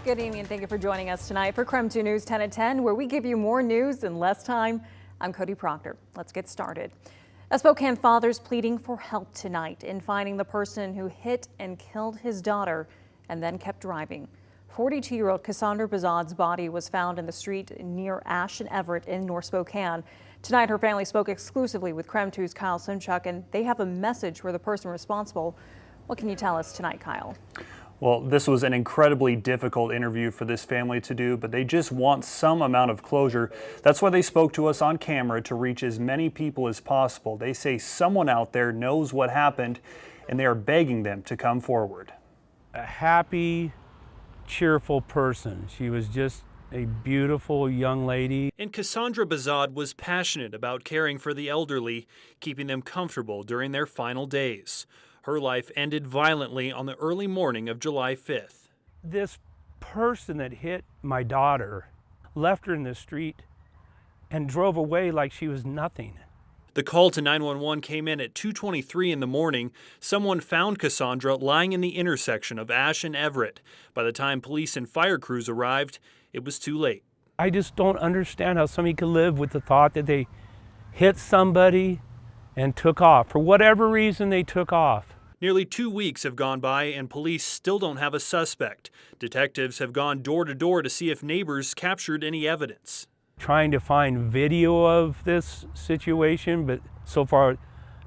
Good evening and thank you for joining us tonight for KREM 2 News 10 at 10, where we give you more news in less time. I'm Cody Proctor. Let's get started. A Spokane father's pleading for help tonight in finding the person who hit and killed his daughter and then kept driving. 42-year-old Cassandra Bazad's body was found in the street near Ash and Everett in North Spokane. Tonight, her family spoke exclusively with KREM 2's Kyle Simchuk, and they have a message for the person responsible. What can you tell us tonight, Kyle? Well, this was an incredibly difficult interview for this family to do, but they just want some amount of closure. That's why they spoke to us on camera to reach as many people as possible. They say someone out there knows what happened, and they are begging them to come forward. A happy, cheerful person. She was just a beautiful young lady. And Cassandra Bazad was passionate about caring for the elderly, keeping them comfortable during their final days. Her life ended violently on the early morning of July 5th. This person that hit my daughter left her in the street and drove away like she was nothing. The call to 911 came in at 2:23 in the morning. Someone found Cassandra lying in the intersection of Ash and Everett. By the time police and fire crews arrived, it was too late. I just don't understand how somebody could live with the thought that they hit somebody and took off. For whatever reason, they took off. Nearly 2 weeks have gone by and police still don't have a suspect. Detectives have gone door to door to see if neighbors captured any evidence. Trying to find video of this situation, but so far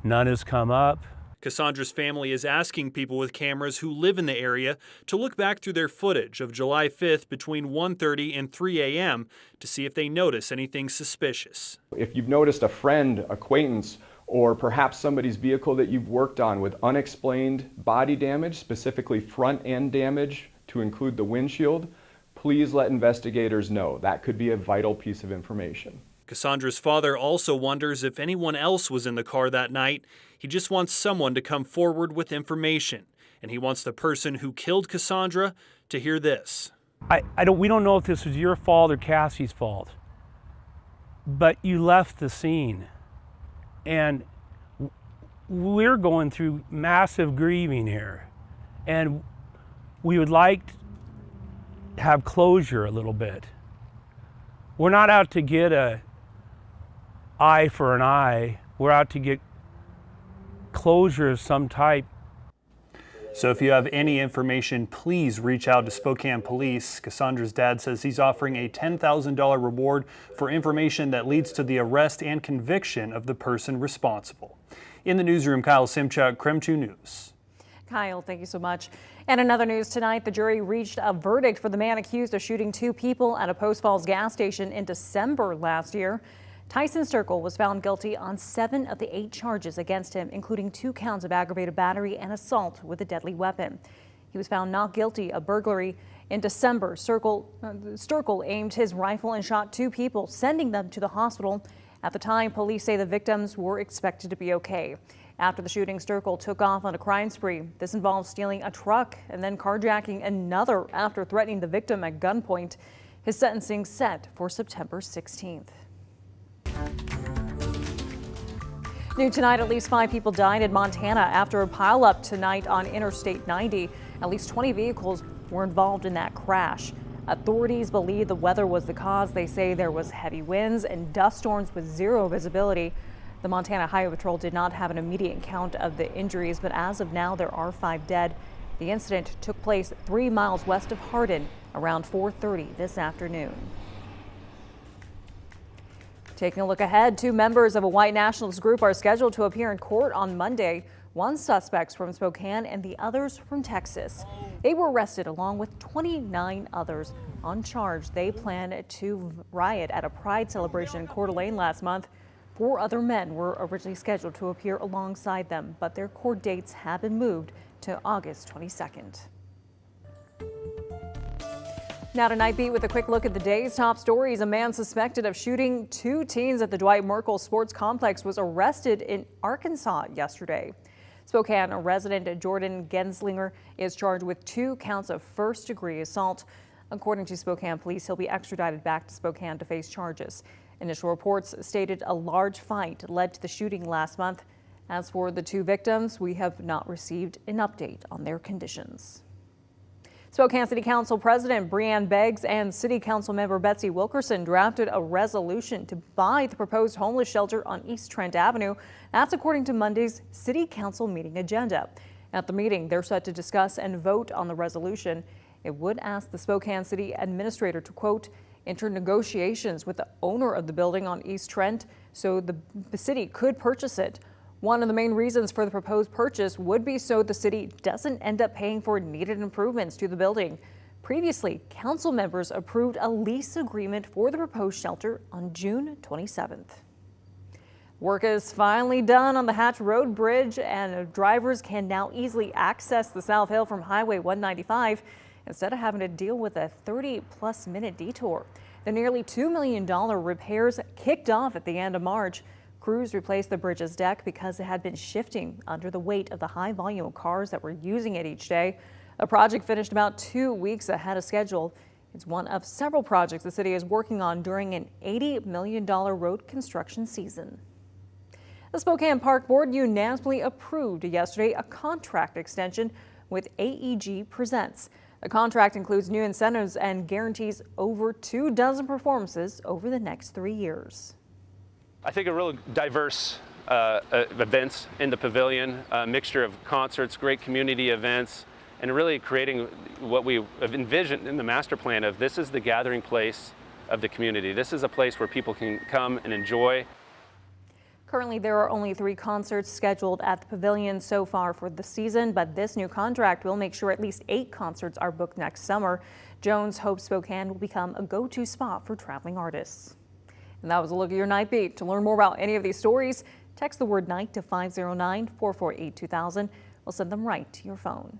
none has come up. Cassandra's family is asking people with cameras who live in the area to look back through their footage of July 5th between 1:30 and 3 a.m. to see if they notice anything suspicious. If you've noticed a friend, acquaintance, or perhaps somebody's vehicle that you've worked on with unexplained body damage, specifically front end damage to include the windshield, please let investigators know. That could be a vital piece of information. Cassandra's father also wonders if anyone else was in the car that night. He just wants someone to come forward with information, and he wants the person who killed Cassandra to hear this. We don't know if this was your fault or Cassie's fault, but you left the scene. And we're going through massive grieving here, and we would like to have closure a little bit. We're not out to get an eye for an eye. We're out to get closure of some type. So if you have any information, please reach out to Spokane Police. Cassandra's dad says he's offering a $10,000 reward for information that leads to the arrest and conviction of the person responsible. In the newsroom, Kyle Simchuk, KREM 2 News. Kyle, thank you so much. And another news tonight, the jury reached a verdict for the man accused of shooting 2 people at a Post Falls gas station in December last year. Tyson Circle was found guilty on 7 of the 8 charges against him, including 2 counts of aggravated battery and assault with a deadly weapon. He was found not guilty of burglary. In December, Circle aimed his rifle and shot 2 people, sending them to the hospital. At the time, police say the victims were expected to be okay. After the shooting, Circle took off on a crime spree. This involved stealing a truck and then carjacking another after threatening the victim at gunpoint. His sentencing set for September 16th. New tonight, at least 5 people died in Montana after a pileup tonight on Interstate 90. At least 20 vehicles were involved in that crash. Authorities believe the weather was the cause. They say there was heavy winds and dust storms with 0 visibility. The Montana Highway Patrol did not have an immediate count of the injuries, but as of now, there are 5 dead. The incident took place 3 miles west of Hardin around 4:30 this afternoon. Taking a look ahead, 2 members of a white nationalist group are scheduled to appear in court on Monday. One suspect's from Spokane and the others from Texas. They were arrested along with 29 others on charge. They plan to riot at a pride celebration in Coeur d'Alene last month. 4 other men were originally scheduled to appear alongside them, but their court dates have been moved to August 22nd. Now tonight, beat with a quick look at the day's top stories. A man suspected of shooting 2 teens at the Dwight Merkel Sports Complex was arrested in Arkansas yesterday. Spokane resident Jordan Genslinger is charged with 2 counts of first-degree assault. According to Spokane police, he'll be extradited back to Spokane to face charges. Initial reports stated a large fight led to the shooting last month. As for the 2 victims, we have not received an update on their conditions. Spokane City Council President Breanne Beggs and City Council member Betsy Wilkerson drafted a resolution to buy the proposed homeless shelter on East Trent Avenue. That's according to Monday's City Council meeting agenda. At the meeting, they're set to discuss and vote on the resolution. It would ask the Spokane City Administrator to, quote, enter negotiations with the owner of the building on East Trent so the city could purchase it. One of the main reasons for the proposed purchase would be so the city doesn't end up paying for needed improvements to the building. Previously, council members approved a lease agreement for the proposed shelter on June 27th. Work is finally done on the Hatch Road Bridge, and drivers can now easily access the South Hill from Highway 195 instead of having to deal with a 30-plus minute detour. The nearly $2 million repairs kicked off at the end of March. Crews replaced the bridge's deck because it had been shifting under the weight of the high volume of cars that were using it each day. The project finished about 2 weeks ahead of schedule. It's one of several projects the city is working on during an $80 million road construction season. The Spokane Park Board unanimously approved yesterday a contract extension with AEG Presents. The contract includes new incentives and guarantees over 24 performances over the next 3 years. I think a real diverse events in the pavilion, a mixture of concerts, great community events, and really creating what we have envisioned in the master plan of this is the gathering place of the community. This is a place where people can come and enjoy. Currently, there are only 3 concerts scheduled at the pavilion so far for the season, but this new contract will make sure at least 8 concerts are booked next summer. Jones hopes Spokane will become a go-to spot for traveling artists. And that was a look at your Night Beat. To learn more about any of these stories, text the word night to 509-448-2000. We'll send them right to your phone.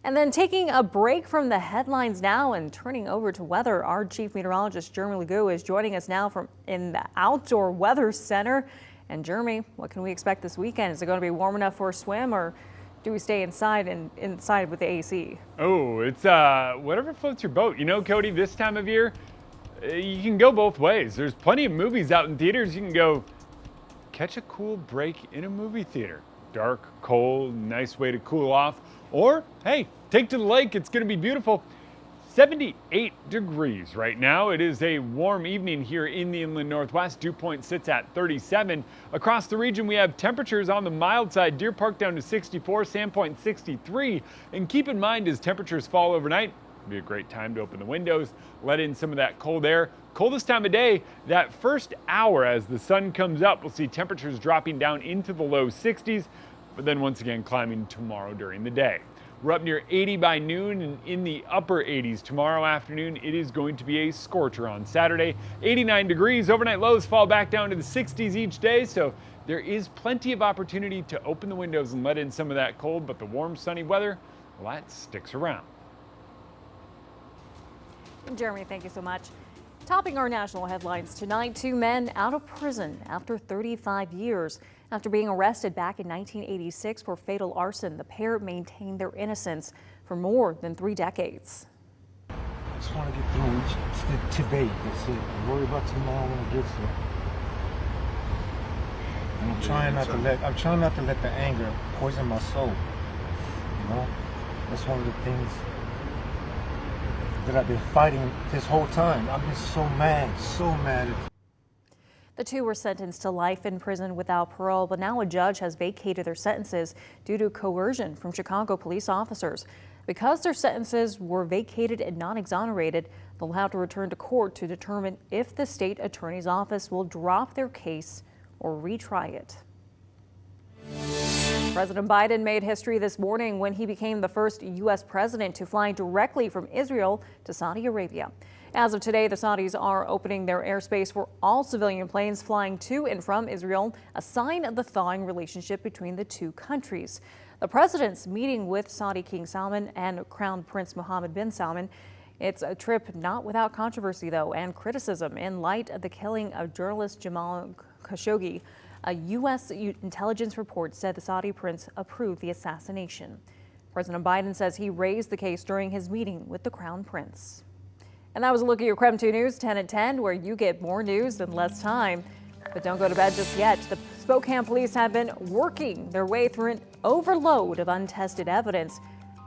And then taking a break from the headlines now and turning over to weather, our chief meteorologist Jeremy Legault is joining us now from in the Outdoor Weather Center. And Jeremy, what can we expect this weekend? Is it going to be warm enough for a swim, or do we stay inside with the AC? Oh, it's whatever floats your boat. You know, Cody, this time of year, you can go both ways. There's plenty of movies out in theaters. You can go catch a cool break in a movie theater. Dark, cold, nice way to cool off. Or, hey, take to the lake. It's going to be beautiful. 78 degrees right now. It is a warm evening here in the inland northwest. Dew point sits at 37. Across the region, we have temperatures on the mild side. Deer Park down to 64, Sandpoint 63. And keep in mind, as temperatures fall overnight, it'll be a great time to open the windows, let in some of that cold air. Coldest time of day, that first hour as the sun comes up, we'll see temperatures dropping down into the low 60s, but then once again climbing tomorrow during the day. We're up near 80 by noon and in the upper 80s tomorrow afternoon. It is going to be a scorcher on Saturday. 89 degrees. Overnight lows fall back down to the 60s each day, so there is plenty of opportunity to open the windows and let in some of that cold, but the warm, sunny weather, well, that sticks around. Jeremy, thank you so much. Topping our national headlines tonight, 2 men out of prison after 35 years. After being arrested back in 1986 for fatal arson, the pair maintained their innocence for more than 3 decades. I just want to get through today. That's it. Worry about tomorrow when it gets here. And I'm trying not to let the anger poison my soul. You know, that's one of the things that I've been fighting this whole time. I've been so mad. The 2 were sentenced to life in prison without parole, but now a judge has vacated their sentences due to coercion from Chicago police officers. Because their sentences were vacated and not exonerated, they'll have to return to court to determine if the state attorney's office will drop their case or retry it. President Biden made history this morning when he became the first U.S. president to fly directly from Israel to Saudi Arabia. As of today, the Saudis are opening their airspace for all civilian planes flying to and from Israel, a sign of the thawing relationship between the 2 countries. The president's meeting with Saudi King Salman and Crown Prince Mohammed bin Salman. It's a trip not without controversy, though, and criticism in light of the killing of journalist Jamal Khashoggi. A U.S. intelligence report said the Saudi prince approved the assassination. President Biden says he raised the case during his meeting with the Crown Prince. And that was a look at your KREM 2 News 10 at 10, where you get more news in less time. But don't go to bed just yet. The Spokane police have been working their way through an overload of untested evidence.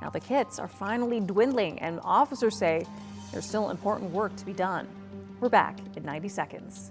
Now the kits are finally dwindling, and officers say there's still important work to be done. We're back in 90 seconds.